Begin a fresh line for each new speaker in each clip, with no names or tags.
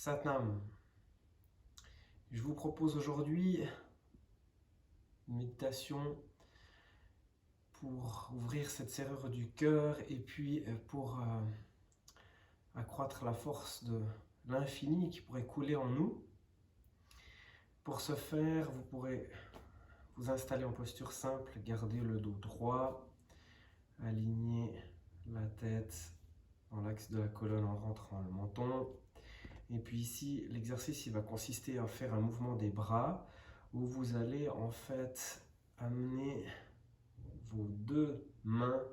Satnam. Je vous propose aujourd'hui une méditation pour ouvrir cette serrure du cœur et puis pour accroître la force de l'infini qui pourrait couler en nous. Pour ce faire, vous pourrez vous installer en posture simple, garder le dos droit, aligner la tête dans l'axe de la colonne en rentrant le menton. Et puis ici, l'exercice il va consister à faire un mouvement des bras où vous allez en fait amener vos deux mains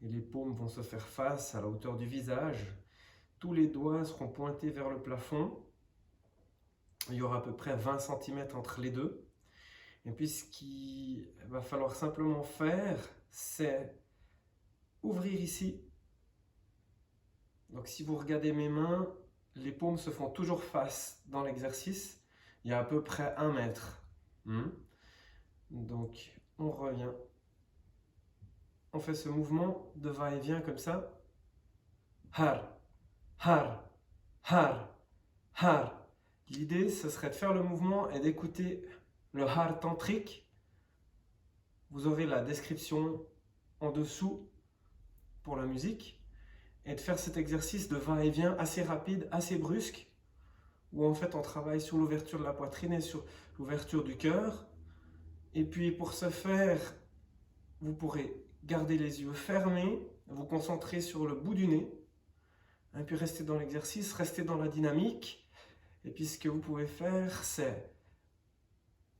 et les paumes vont se faire face à la hauteur du visage. Tous les doigts seront pointés vers le plafond. Il y aura à peu près 20 cm entre les deux. Et puis ce qu'il va falloir simplement faire, c'est ouvrir ici. Donc si vous regardez mes mains, les paumes se font toujours face dans l'exercice. Il y a à peu près 1 mètre. Donc on revient. On fait ce mouvement de va-et-vient comme ça. Har, har, har, har. L'idée, ce serait de faire le mouvement et d'écouter le har tantrique. Vous aurez la description en dessous pour la musique. Et de faire cet exercice de va-et-vient assez rapide, assez brusque, où en fait on travaille sur l'ouverture de la poitrine et sur l'ouverture du cœur. Et puis pour ce faire, vous pourrez garder les yeux fermés, vous concentrer sur le bout du nez, et puis rester dans l'exercice, rester dans la dynamique. Et puis ce que vous pouvez faire, c'est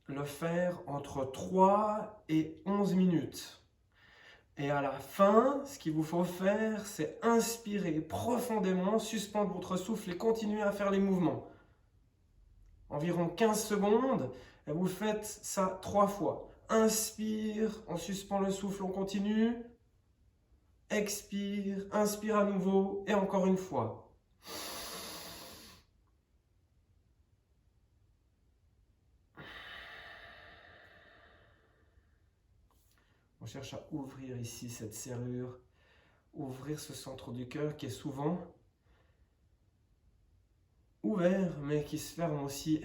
le faire entre 3 et 11 minutes. Et à la fin, ce qu'il vous faut faire, c'est inspirer profondément, suspendre votre souffle et continuer à faire les mouvements. Environ 15 secondes, et vous faites ça 3 fois. Inspire, on suspend le souffle, on continue. Expire, inspire à nouveau et encore une fois. On cherche à ouvrir ici cette serrure, ouvrir ce centre du cœur qui est souvent ouvert mais qui se ferme aussi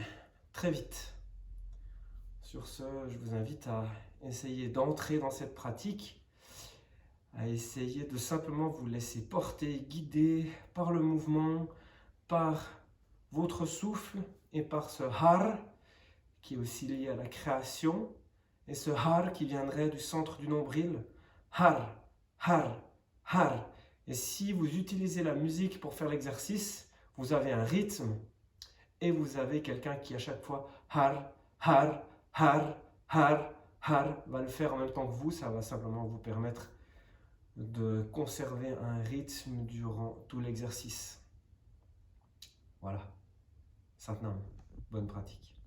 très vite. Sur ce, je vous invite à essayer d'entrer dans cette pratique, à essayer de simplement vous laisser porter, guider par le mouvement, par votre souffle et par ce har qui est aussi lié à la création et ce har qui viendrait du centre du nombril. Har, har, har. Et si vous utilisez la musique pour faire l'exercice, vous avez un rythme et vous avez quelqu'un qui à chaque fois har, har, har, har, har va le faire en même temps que vous. Ça va simplement vous permettre de conserver un rythme durant tout l'exercice. Voilà. Satnam. Bonne pratique.